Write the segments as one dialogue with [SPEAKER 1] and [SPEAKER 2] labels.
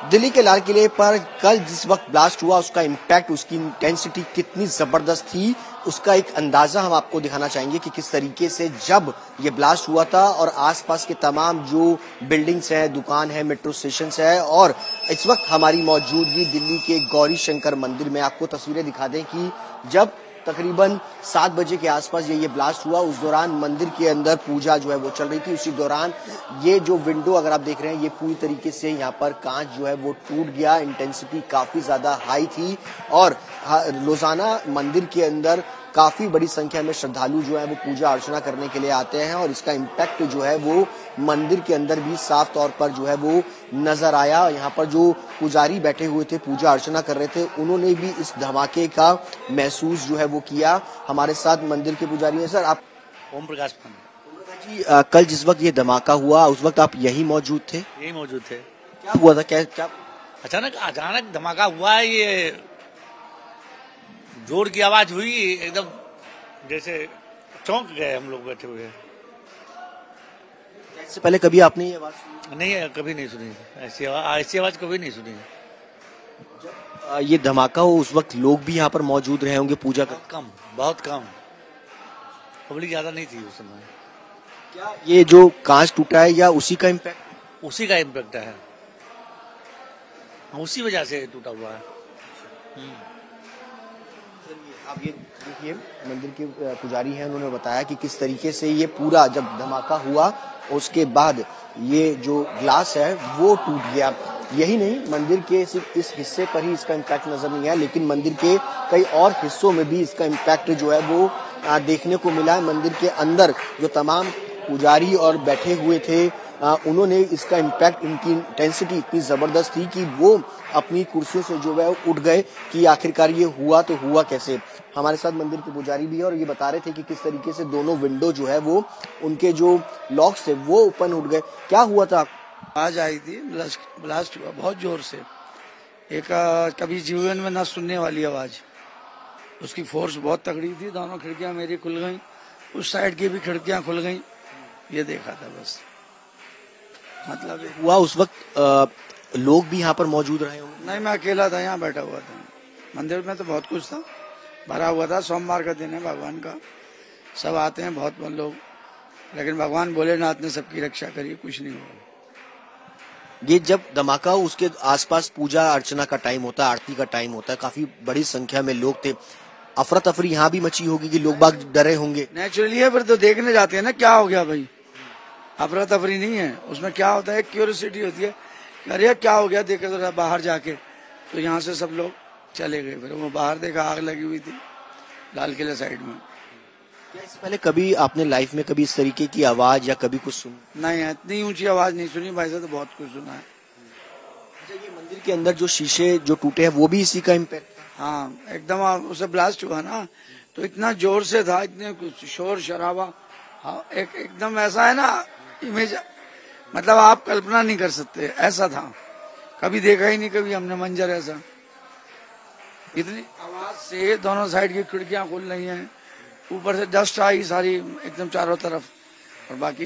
[SPEAKER 1] दिल्ली के लाल किले पर कल जिस वक्त ब्लास्ट हुआ उसका इम्पैक्ट, उसकी इंटेंसिटी कितनी जबरदस्त थी, उसका एक अंदाजा हम आपको दिखाना चाहेंगे कि किस तरीके से जब ये ब्लास्ट हुआ था और आसपास के तमाम जो बिल्डिंग्स हैं, दुकान है, मेट्रो स्टेशन है। और इस वक्त हमारी मौजूदगी दिल्ली के गौरी शंकर मंदिर में, आपको तस्वीरें दिखा दें कि जब तकरीबन 7 बजे के आसपास ये ब्लास्ट हुआ, उस दौरान मंदिर के अंदर पूजा जो है वो चल रही थी। उसी दौरान ये जो विंडो अगर आप देख रहे हैं, ये पूरी तरीके से यहाँ पर कांच जो है वो टूट गया। इंटेंसिटी काफी ज्यादा हाई थी और रोजाना मंदिर के अंदर काफी बड़ी संख्या में श्रद्धालु जो है वो पूजा अर्चना करने के लिए आते हैं और इसका इम्पैक्ट जो है वो मंदिर के अंदर भी साफ तौर पर जो है वो नजर आया। यहाँ पर जो पुजारी बैठे हुए थे, पूजा अर्चना कर रहे थे, उन्होंने भी इस धमाके का महसूस जो है वो किया। हमारे साथ मंदिर के पुजारी हैं। सर, आप
[SPEAKER 2] ओम प्रकाश
[SPEAKER 1] जी, कल जिस वक्त ये धमाका हुआ उस वक्त आप यही मौजूद थे?
[SPEAKER 2] यही मौजूद थे।
[SPEAKER 1] क्या हुआ था? क्या
[SPEAKER 2] अचानक धमाका हुआ है। ये जोर की आवाज हुई, एकदम जैसे चौंक गए हम लोग बैठे हुए।
[SPEAKER 1] इससे पहले कभी आपने ये आवाज सुनी?
[SPEAKER 2] नहीं, कभी नहीं सुनी ऐसी आवाज कभी नहीं सुनी।
[SPEAKER 1] जब ये धमाका हो उस वक्त लोग भी यहाँ पर मौजूद रहे होंगे पूजा कर?
[SPEAKER 2] बहुत कम, पब्लिक ज्यादा नहीं थी उस समय।
[SPEAKER 1] क्या ये जो कांच टूटा है या उसी का इम्पैक्ट?
[SPEAKER 2] उसी का इम्पैक्ट है, उसी वजह से टूटा हुआ है।
[SPEAKER 1] आप ये देखिए, मंदिर के पुजारी हैं, उन्होंने बताया कि किस तरीके से ये पूरा जब धमाका हुआ उसके बाद ये जो ग्लास है वो टूट गया। यही नहीं, मंदिर के सिर्फ इस हिस्से पर ही इसका इम्पैक्ट नजर नहीं आया, लेकिन मंदिर के कई और हिस्सों में भी इसका इम्पैक्ट जो है वो देखने को मिला। मंदिर के अंदर जो तमाम पुजारी और बैठे हुए थे, उन्होंने इसका इम्पैक्ट, इनकी इंटेंसिटी इतनी जबरदस्त थी कि वो अपनी कुर्सियों से जो है उठ गए कि आखिरकार ये हुआ तो हुआ कैसे। हमारे साथ मंदिर के पुजारी भी है और ये बता रहे थे कि किस तरीके से दोनों विंडो जो है वो, उनके जो लॉक्स थे वो ओपन उठ गए। क्या हुआ था?
[SPEAKER 3] आवाज आई थी, ब्लास्ट हुआ बहुत जोर से, एक कभी जीवन में ना सुनने वाली आवाज। उसकी फोर्स बहुत तगड़ी थी। दोनों खिड़कियां मेरी खुल गई, उस साइड की भी खिड़कियां खुल गई। ये देखा था बस। मतलब
[SPEAKER 1] हुआ उस वक्त लोग भी यहाँ पर मौजूद रहे होंगे?
[SPEAKER 3] नहीं, मैं अकेला था, यहाँ बैठा हुआ था। मंदिर में तो बहुत कुछ था, भरा हुआ था। सोमवार का दिन है भगवान का, सब आते हैं बहुत लोग, लेकिन भगवान भोलेनाथ ने सबकी रक्षा करी, कुछ नहीं हुआ।
[SPEAKER 1] ये जब धमाका हो उसके आसपास पूजा अर्चना का टाइम होता है, आरती का टाइम होता है, काफी बड़ी संख्या में लोग थे। अफरा तफरी यहाँ भी मची होगी कि लोग बाग डरे होंगे?
[SPEAKER 3] नेचुरली है, फिर तो देखने जाते हैं ना क्या हो गया भाई। अफरा तफरी नहीं है उसमें। क्या होता है, क्यूरियोसिटी होती है, अरे क्या हो गया, देखे तो बाहर जाके। तो यहाँ से सब लोग चले गए। फिर वो बाहर देखा, आग लगी हुई थी लाल किले साइड में।
[SPEAKER 1] क्या इससे पहले कभी आपने लाइफ में कभी इस तरीके की आवाज या कभी कुछ सुना?
[SPEAKER 3] नहीं, इतनी ऊंची आवाज नहीं सुनी भाई साहब, तो बहुत कुछ सुना है।
[SPEAKER 1] अच्छा, ये मंदिर के अंदर जो शीशे जो टूटे हैं वो भी इसी का इम्पैक्ट?
[SPEAKER 3] हाँ, एकदम उसे ब्लास्ट हुआ ना तो इतना जोर से था, इतने कुछ शोर शराबा। हाँ, एकदम ऐसा है ना इमेज, मतलब आप कल्पना नहीं कर सकते, ऐसा था। कभी देखा ही नहीं कभी हमने मंजर ऐसा। इतनी आवाज से दोनों साइड की खिड़कियां खुल रही हैं, ऊपर से डस्ट आई सारी एकदम चारों तरफ। और बाकी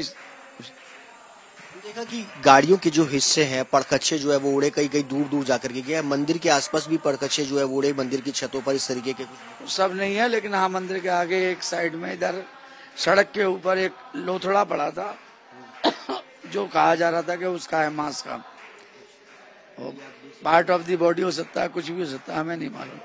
[SPEAKER 1] देखा कि गाड़ियों के जो हिस्से हैं, पड़कच्छे जो है वो उड़े, कई कई दूर दूर जाकर के गए। मंदिर के आसपास भी पड़कच्छे जो है वो उड़े, मंदिर की छतों पर इस तरीके के कुछ
[SPEAKER 3] सब नहीं है, लेकिन हाँ मंदिर के आगे एक साइड में इधर सड़क के ऊपर एक लोथड़ा पड़ा था जो कहा जा रहा था कि उसका है मांस का। पार्ट ऑफ दी बॉडी हो सकता है, कुछ भी हो सकता है, हमें नहीं मालूम।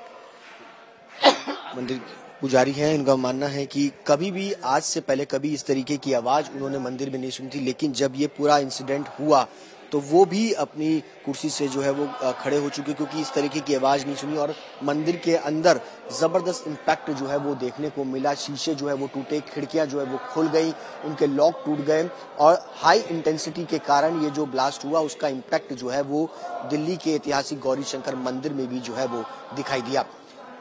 [SPEAKER 1] मंदिर पुजारी हैं, इनका मानना है कि कभी भी आज से पहले कभी इस तरीके की आवाज उन्होंने मंदिर में नहीं सुनी थी, लेकिन जब ये पूरा इंसिडेंट हुआ तो वो भी अपनी कुर्सी से जो है वो खड़े हो चुके, क्योंकि इस तरीके की आवाज नहीं सुनी। और मंदिर के अंदर जबरदस्त इम्पैक्ट जो है वो देखने को मिला। शीशे जो है वो टूटे, खिड़कियां जो है वो खुल गई, उनके लॉक टूट गए और हाई इंटेंसिटी के कारण ये जो ब्लास्ट हुआ उसका इम्पैक्ट जो है वो दिल्ली के ऐतिहासिक गौरी शंकर मंदिर में भी जो है वो दिखाई दिया।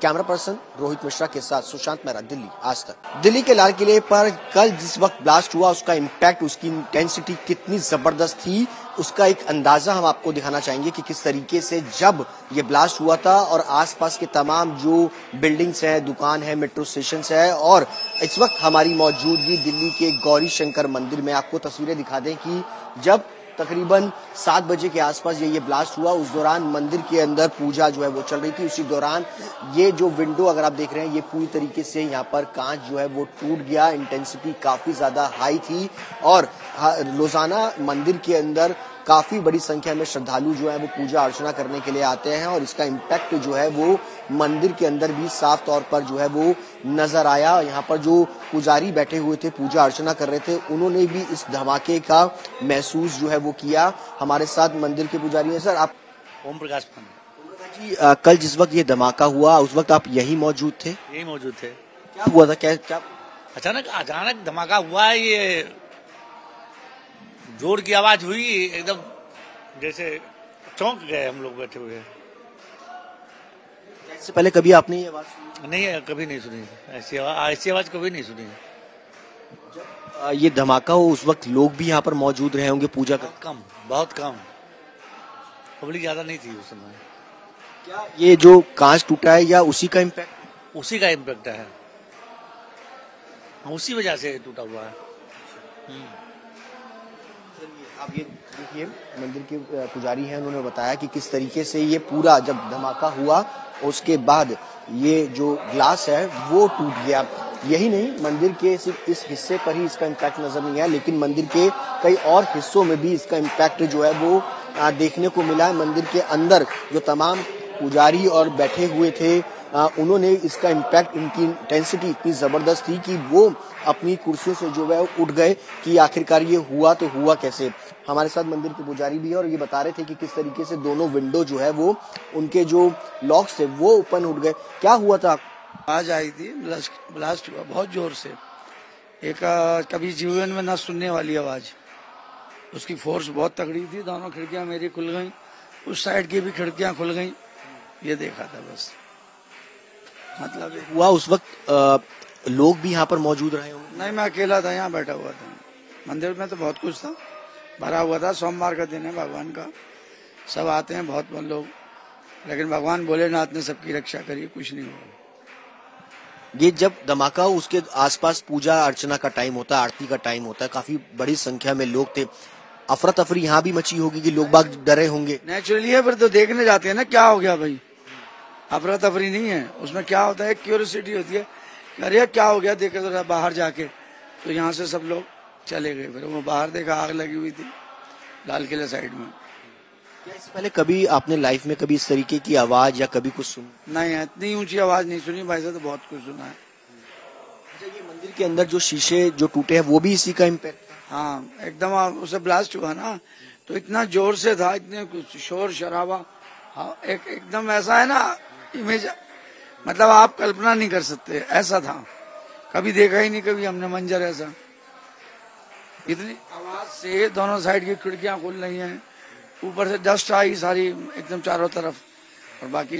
[SPEAKER 1] कैमरा पर्सन रोहित मिश्रा के साथ सुशांत मेहरा, दिल्ली आज तक। दिल्ली के लाल किले पर कल जिस वक्त ब्लास्ट हुआ उसका इम्पैक्ट, उसकी इंटेंसिटी कितनी जबरदस्त थी, उसका एक अंदाजा हम आपको दिखाना चाहेंगे कि किस तरीके से जब ये ब्लास्ट हुआ था और आसपास के तमाम जो बिल्डिंग्स हैं, दुकान है, मेट्रो स्टेशन है। और इस वक्त हमारी मौजूदगी दिल्ली के गौरी शंकर मंदिर में, आपको तस्वीरें दिखा दें कि जब तकरीबन 7 बजे के आसपास ये ब्लास्ट हुआ। उस दौरान मंदिर के अंदर पूजा जो है वो चल रही थी। उसी दौरान ये जो विंडो अगर आप देख रहे हैं ये पूरी तरीके से यहाँ पर कांच जो है वो टूट गया। इंटेंसिटी काफी ज्यादा हाई थी और रोजाना मंदिर के अंदर काफी बड़ी संख्या में श्रद्धालु जो है वो पूजा अर्चना करने के लिए आते हैं और इसका इम्पैक्ट जो है वो मंदिर के अंदर भी साफ तौर पर जो है वो नजर आया। यहाँ पर जो पुजारी बैठे हुए थे पूजा अर्चना कर रहे थे उन्होंने भी इस धमाके का महसूस जो है वो किया। हमारे साथ मंदिर के पुजारी हैं। सर, आप
[SPEAKER 2] ओम प्रकाश पांडे
[SPEAKER 1] जी, कल जिस वक्त ये धमाका हुआ उस वक्त आप यही मौजूद थे?
[SPEAKER 2] यही मौजूद थे।
[SPEAKER 1] क्या हुआ था? क्या
[SPEAKER 2] अचानक धमाका हुआ है। ये जोर की आवाज हुई, एकदम जैसे चौंक गए हम लोग बैठे हुए।
[SPEAKER 1] इससे पहले कभी आपने ये आवाज सुनी?
[SPEAKER 2] नहीं, कभी नहीं सुनी ऐसी आवाज कभी नहीं सुनी।
[SPEAKER 1] ये धमाका हो उस वक्त लोग भी यहाँ पर मौजूद रहे होंगे पूजा कर?
[SPEAKER 2] बहुत कम पब्लिक ज्यादा नहीं थी उस समय।
[SPEAKER 1] क्या ये जो कांच टूटा है या उसी का इम्पैक्ट?
[SPEAKER 2] उसी का इम्पैक्ट है, उसी वजह से टूटा हुआ है।
[SPEAKER 1] आप ये देखिए, मंदिर के पुजारी हैं, उन्होंने बताया कि किस तरीके से ये पूरा जब धमाका हुआ उसके बाद ये जो ग्लास है वो टूट गया। यही नहीं, मंदिर के सिर्फ इस हिस्से पर ही इसका इम्पैक्ट नजर नहीं आया लेकिन मंदिर के कई और हिस्सों में भी इसका इम्पैक्ट जो है वो देखने को मिला है। मंदिर के अंदर जो तमाम पुजारी और बैठे हुए थे उन्होंने इसका इम्पैक्ट, इनकी इंटेंसिटी इतनी जबरदस्त थी कि वो अपनी कुर्सियों से जो है उठ गए कि आखिरकार ये हुआ तो हुआ कैसे। हमारे साथ मंदिर के पुजारी भी है और ये बता रहे थे कि किस तरीके से दोनों विंडो जो है वो उनके जो लॉक्स थे वो ओपन उठ गए। क्या हुआ था?
[SPEAKER 3] आवाज आई थी, ब्लास्ट हुआ बहुत जोर से। एक कभी जीवन में ना सुनने वाली आवाज, उसकी फोर्स बहुत तगड़ी थी। दोनों खिड़कियां मेरी खुल गई, उस साइड की भी खिड़कियां खुल गई। ये देखा था बस। मतलब
[SPEAKER 1] हुआ उस वक्त लोग भी यहाँ पर मौजूद रहे होंगे?
[SPEAKER 3] नहीं, मैं अकेला था, यहाँ बैठा हुआ था। मंदिर में तो बहुत कुछ था, भरा हुआ था। सोमवार का दिन है भगवान का, सब आते हैं बहुत लोग, लेकिन भगवान भोलेनाथ ने सबकी रक्षा करी, कुछ नहीं हुआ।
[SPEAKER 1] ये जब धमाका हो उसके आसपास पूजा अर्चना का टाइम होता है, आरती का टाइम होता है, काफी बड़ी संख्या में लोग थे। अफरा तफरी यहाँ भी मची होगी कि लोग बाग डरे होंगे?
[SPEAKER 3] नेचुरली है, फिर तो देखने जाते हैं ना क्या हो गया भाई। अफरा तफरी नहीं है उसमें। क्या होता है, क्यूरियोसिटी होती है, अरे क्या हो गया, देखे तो बाहर जाके। तो यहाँ से सब लोग चले गए। फिर वो बाहर देखा, आग लगी हुई थी लाल किले साइड में।
[SPEAKER 1] क्या इससे पहले कभी आपने लाइफ में कभी इस तरीके की आवाज या कभी कुछ सुनी?
[SPEAKER 3] नहीं, इतनी ऊंची आवाज नहीं सुनी भाई साहब, तो बहुत कुछ सुना है।
[SPEAKER 1] अच्छा, ये मंदिर के अंदर जो शीशे जो टूटे हैं वो भी इसी का इम्पैक्ट?
[SPEAKER 3] हाँ, एकदम उसे ब्लास्ट हुआ ना तो इतना जोर से था, इतने कुछ शोर शराबा। हाँ, एकदम ऐसा है ना इमेज, मतलब आप कल्पना नहीं कर सकते, ऐसा था। कभी देखा ही नहीं कभी हमने मंजर ऐसा। इतनी आवाज से दोनों साइड की खिड़कियां खुल रही हैं, ऊपर से डस्ट आई सारी एकदम चारों तरफ, और बाकी